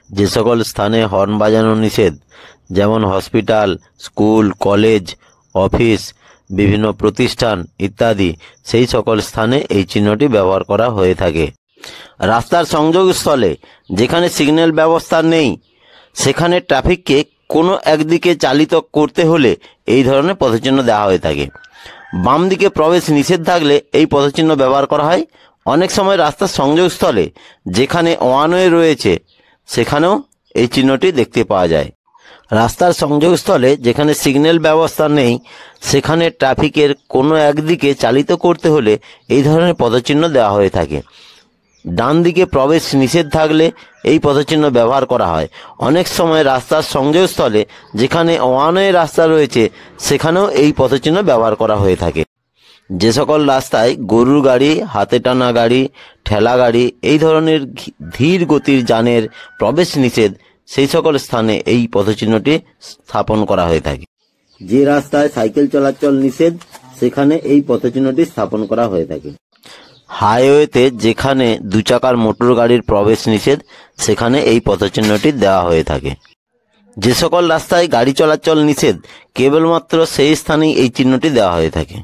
যে সকল স্থানে হর্ন বাজানো নিষেধ, যেমন হসপিটাল, স্কুল, কলেজ, অফিস, বিভিন্ন প্রতিষ্ঠান ইত্যাদি, সেই সকল স্থানে এই চিহ্নটি ব্যবহার করা হয়ে থাকে। রাস্তার সংযোগস্থলে যেখানে সিগন্যাল ব্যবস্থা নেই, সেখানে ট্রাফিককে কোনো একদিকে চালিত করতে হলে এই ধরনের পথচিহ্ন দেওয়া হয়ে থাকে। বাম দিকে প্রবেশ নিষেধ থাকলে এই পথচিহ্ন ব্যবহার করা হয়। অনেক সময় রাস্তার সংযোগস্থলে যেখানে ওয়ান ওয়ে রয়েছে, সেখানেও এই চিহ্নটি দেখতে পাওয়া যায়। রাস্তার সংযোগস্থলে যেখানে সিগন্যাল ব্যবস্থা নেই, সেখানে ট্রাফিকের কোনো একদিকে চালিত করতে হলে এই ধরনের পদচিহ্ন দেওয়া হয়ে থাকে। ডান দিকে প্রবেশ নিষেধ থাকলে এই পদচিহ্ন ব্যবহার করা হয়। অনেক সময় রাস্তার সংযোগস্থলে যেখানে ওয়ান ওয়ে রাস্তা রয়েছে, সেখানেও এই পদচিহ্ন ব্যবহার করা হয়ে থাকে। যে সকল রাস্তায় গরুর গাড়ি, হাতে টানা গাড়ি, ঠেলা গাড়ি, এই ধরনের ধীর গতির যানের প্রবেশ নিষেধ, সেই সকল স্থানে এই পথচিহ্নটি স্থাপন করা হয়ে থাকে। যে রাস্তায় সাইকেল চলাচল নিষেধ, সেখানে এই পথচিহ্নটি স্থাপন করা হয়ে থাকে। হাইওয়েতে যেখানে দু চাকার মোটর গাড়ির প্রবেশ নিষেধ, সেখানে এই পথচিহ্নটি দেওয়া হয়ে থাকে। যে সকল রাস্তায় গাড়ি চলাচল নিষেধ, কেবলমাত্র সেই স্থানেই এই চিহ্নটি দেওয়া হয়ে থাকে।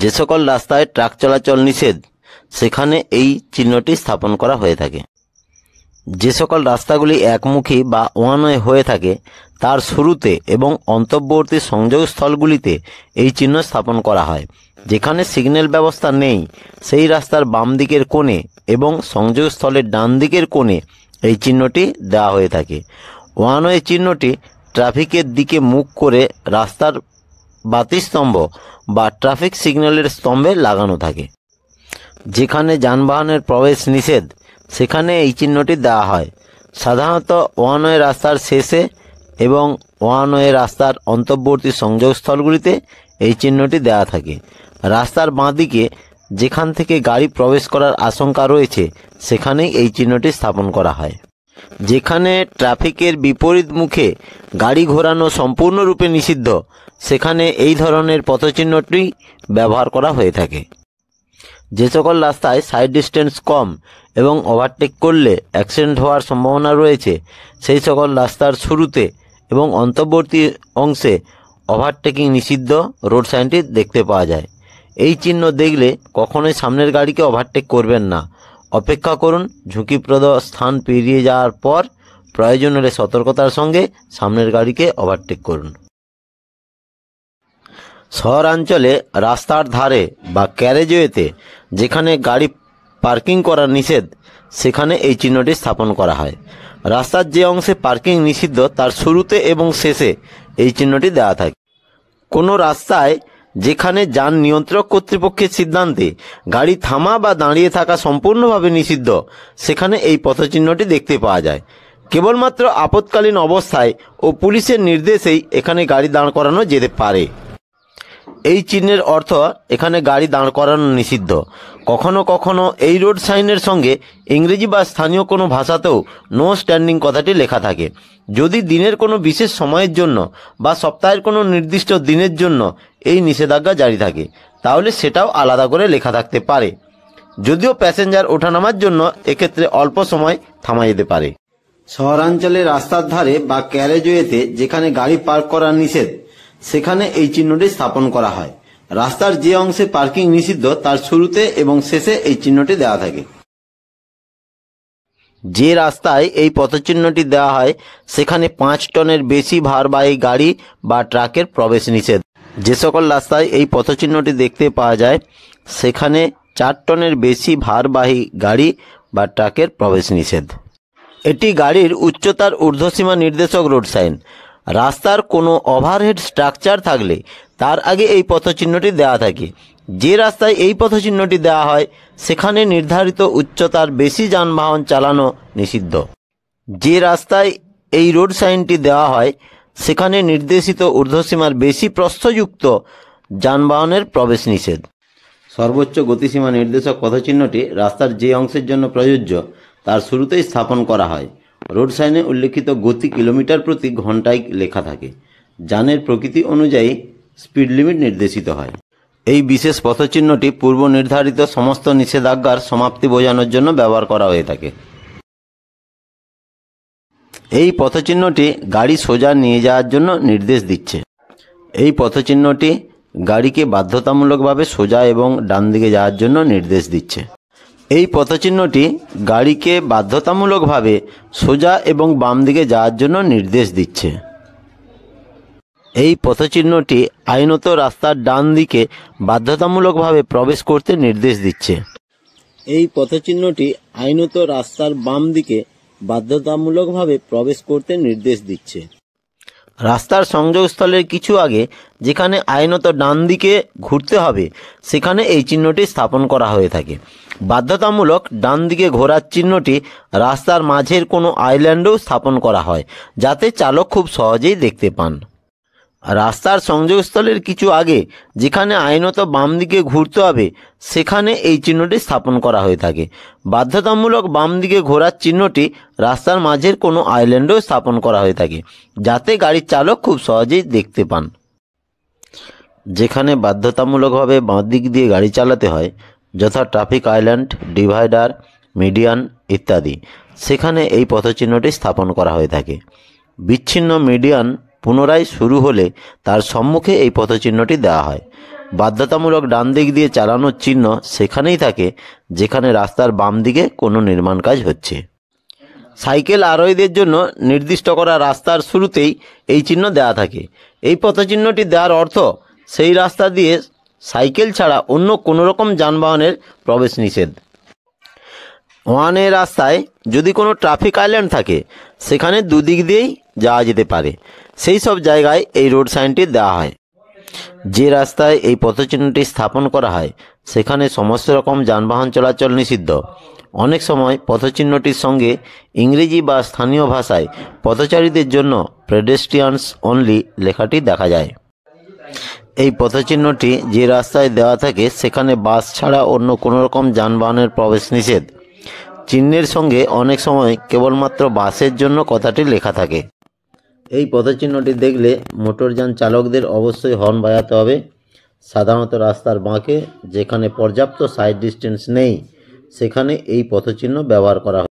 যে সকল রাস্তায় ট্রাক চলাচল নিষেধ, সেখানে এই চিহ্নটি স্থাপন করা হয়ে থাকে। যে সকল রাস্তাগুলি একমুখী বা ওয়ান ওয়ে হয়ে থাকে, তার শুরুতে এবং অন্তর্বর্তী সংযোগস্থলগুলিতে এই চিহ্ন স্থাপন করা হয়। যেখানে সিগন্যাল ব্যবস্থা নেই, সেই রাস্তার বাম দিকের কোণে এবং সংযোগস্থলের ডান দিকের কোণে এই চিহ্নটি দেওয়া হয়ে থাকে। ওয়ান ওয়ে চিহ্নটি ট্রাফিকের দিকে মুখ করে রাস্তার বাতিস্তম্ভ বা ট্রাফিক সিগন্যালের স্তম্ভে লাগানো থাকে। যেখানে যানবাহনের প্রবেশ নিষেধ, সেখানে এই চিহ্নটি দেওয়া হয়। সাধারণত ওয়ান ওয়ে রাস্তার শেষে এবং ওয়ান ওয়ে রাস্তার অন্তর্বর্তী সংযোগস্থলগুলিতে এই চিহ্নটি দেওয়া থাকে। রাস্তার বাঁদিকে যেখান থেকে গাড়ি প্রবেশ করার আশঙ্কা রয়েছে, সেখানেই এই চিহ্নটি স্থাপন করা হয়। যেখানে ট্রাফিকের বিপরীত মুখে গাড়ি ঘোরানো সম্পূর্ণরূপে নিষিদ্ধ, সেখানে এই ধরনের পথচিহ্নটি ব্যবহার করা হয়ে থাকে। যে সকল রাস্তায় সাইড ডিস্টেন্স কম এবং ওভারটেক করলে অ্যাক্সিডেন্ট হওয়ার সম্ভাবনা রয়েছে, সেই সকল রাস্তার শুরুতে এবং অন্তর্বর্তী অংশে ওভারটেকিং নিষিদ্ধ রোড সাইনটি দেখতে পাওয়া যায়। এই চিহ্ন দেখলে কখনোই সামনের গাড়িকে ওভারটেক করবেন না। অপেক্ষা করুন, ঝুঁকিপ্রদ স্থান পেরিয়ে যাওয়ার পর প্রয়োজন হলে সতর্কতার সঙ্গে সামনের গাড়িকে ওভারটেক করুন। শহরাঞ্চলে রাস্তার ধারে বা ক্যারেজওয়েতে যেখানে গাড়ি পার্কিং করা নিষেধ, সেখানে এই চিহ্নটি স্থাপন করা হয়। রাস্তার যে অংশে পার্কিং নিষিদ্ধ, তার শুরুতে এবং শেষে এই চিহ্নটি দেওয়া থাকে। কোনো রাস্তায় যেখানে যান নিয়ন্ত্রক কর্তৃপক্ষের সিদ্ধান্তে গাড়ি থামা বা দাঁড়িয়ে থাকা সম্পূর্ণভাবে নিষিদ্ধ, সেখানে এই পথচিহ্নটি দেখতে পাওয়া যায়। কেবলমাত্র আপৎকালীন অবস্থায় ও পুলিশের নির্দেশেই এখানে গাড়ি দাঁড় করানো যেতে পারে। এই চিহ্নের অর্থ এখানে গাড়ি দাঁড় করানো নিষিদ্ধ। কখনো কখনো এই রোড সাইনের সঙ্গে ইংরেজি বা স্থানীয় কোনো ভাষাতেও নো স্ট্যান্ডিং কথাটি লেখা থাকে। যদি দিনের কোনো বিশেষ সময়ের জন্য বা সপ্তাহের কোনো নির্দিষ্ট দিনের জন্য এই নিষেধাজ্ঞা জারি থাকে, তাহলে সেটাও আলাদা করে লেখা থাকতে পারে। যদিও প্যাসেঞ্জার ওঠানামার জন্য এক্ষেত্রে অল্প সময় থামা যেতে পারে। শহরাঞ্চলে রাস্তার ধারে বা ক্যারেজওয়েতে যেখানে গাড়ি পার্ক করা নিষেধ, সেখানে এই চিহ্নটি স্থাপন করা হয়। রাস্তার যে অংশে পার্কিং নিষিদ্ধ, তার শুরুতে এবং শেষে এই চিহ্নটি দেওয়া থাকে। যে রাস্তায় এই পথচিহ্নটি দেওয়া হয়, সেখানে 5 টনের বেশি ভারবাহী গাড়ি বা ট্রাকের প্রবেশ নিষেধ। যে সকল রাস্তায় এই পথচিহ্নটি দেখতে পাওয়া যায়, সেখানে 4 টনের বেশি ভারবাহী গাড়ি বা ট্রাকের প্রবেশ নিষেধ। এটি গাড়ির উচ্চতার ঊর্ধ্বসীমা নির্দেশক রোড সাইন। রাস্তার কোনো ওভারহেড স্ট্রাকচার থাকলে তার আগে এই পথচিহ্নটি দেওয়া থাকে। যে রাস্তায় এই পথচিহ্নটি দেওয়া হয়, সেখানে নির্ধারিত উচ্চতার বেশি যানবাহন চালানো নিষিদ্ধ। যে রাস্তায় এই রোড সাইনটি দেওয়া হয়, সেখানে নির্দেশিত ঊর্ধ্বসীমার বেশি প্রস্থযুক্ত যানবাহনের প্রবেশ নিষেধ। সর্বোচ্চ গতিসীমা নির্দেশক পথচিহ্নটি রাস্তার যে অংশের জন্য প্রযোজ্য, তার শুরুতেই স্থাপন করা হয়। রোড সাইনে উল্লেখিত গতি কিলোমিটার প্রতি ঘন্টায় লেখা থাকে। যানের প্রকৃতি অনুযায়ী স্পিড লিমিট নির্দেশিত হয়। এই বিশেষ পথচিহ্নটি পূর্ব নির্ধারিত সমস্ত নিষেধাজ্ঞার সমাপ্তি বোঝানোর জন্য ব্যবহার করা হয়ে থাকে। এই পথচিহ্নটি গাড়ি সোজা নিয়ে যাওয়ার জন্য নির্দেশ দিচ্ছে। এই পথচিহ্নটি গাড়িকে বাধ্যতামূলকভাবে সোজা এবং ডান দিকে যাওয়ার জন্য নির্দেশ দিচ্ছে। এই পথচিহ্নটি গাড়িকে বাধ্যতামূলকভাবে সোজা এবং বাম দিকে যাওয়ার জন্য নির্দেশ দিচ্ছে। এই পথচিহ্নটি আইনত রাস্তার ডান দিকে বাধ্যতামূলকভাবে প্রবেশ করতে নির্দেশ দিচ্ছে। এই পথচিহ্নটি আইনত রাস্তার বাম দিকে বাধ্যতামূলকভাবে প্রবেশ করতে নির্দেশ দিচ্ছে। রাস্তার সংযোগস্থলের কিছু আগে যেখানে আইনত ডান দিকে ঘুরতে হবে সেখানে এই চিহ্নটি স্থাপন করা হয়ে থাকে। বাধ্যতামূলক ডান দিকে ঘোরার চিহ্নটি রাস্তার মাঝের কোনো আইল্যান্ডেও স্থাপন করা হয়, যাতে চালক খুব সহজেই দেখতে পান। রাস্তার সংযোগস্থলের কিছু আগে যেখানে আইনত বাম দিকে ঘুরতে হবে সেখানে এই চিহ্নটি স্থাপন করা হয়ে থাকে। বাধ্যতামূলক বাম দিকে ঘোরার চিহ্নটি রাস্তার মাঝের কোনো আইল্যান্ডেও স্থাপন করা হয়ে থাকে, যাতে গাড়ির চালক খুব সহজেই দেখতে পান। যেখানে বাধ্যতামূলকভাবে বাঁ দিক দিয়ে গাড়ি চালাতে হয়, যথা ট্রাফিক আইল্যান্ড, ডিভাইডার, মিডিয়ান ইত্যাদি, সেখানে এই পথচিহ্নটি স্থাপন করা হয়ে থাকে। বিচ্ছিন্ন মিডিয়ান পুনরায় শুরু হলে তার সম্মুখে এই পথচিহ্নটি দেওয়া হয়। বাধ্যতামূলক ডান দিক দিয়ে চালানোর চিহ্ন সেখানেই থাকে যেখানে রাস্তার বাম দিকে কোনো নির্মাণ কাজ হচ্ছে। সাইকেল আরোহীদের জন্য নির্দিষ্ট করা রাস্তার শুরুতেই এই চিহ্ন দেওয়া থাকে। এই পথচিহ্নটি দেওয়ার অর্থ সেই রাস্তা দিয়ে সাইকেল ছাড়া অন্য কোনো রকম যানবাহনের প্রবেশ নিষেধ। ওয়ানের রাস্তায় যদি কোনো ট্রাফিক আইল্যান্ড থাকে সেখানে দুদিক দিয়েই যাওয়া যেতে পারে, সেই সব জায়গায় এই রোড সাইনটি দেওয়া হয়। যে রাস্তায় এই পথচিহ্নটি স্থাপন করা হয় সেখানে সমস্ত রকম যানবাহন চলাচল নিষিদ্ধ। অনেক সময় পথচিহ্নটির সঙ্গে ইংরেজি বা স্থানীয় ভাষায় পথচারীদের জন্য পেডেস্ট্রিয়ানস অনলি লেখাটি দেখা যায়। এই পথচিহ্নটি যে রাস্তায় দেওয়া থাকে সেখানে বাস ছাড়া অন্য কোনো রকম যানবাহনের প্রবেশ নিষেধ। চিহ্নের সঙ্গে অনেক সময় কেবলমাত্র বাসের জন্য কথাটি লেখা থাকে। এই পথচিহ্নটি দেখলে মোটরযান চালকদের অবশ্যই হর্ন বাজাতে হবে। সাধারণত রাস্তার বাঁকে যেখানে পর্যাপ্ত সাইড ডিস্টেন্স নেই সেখানে এই পথচিহ্ন ব্যবহার করা হয়।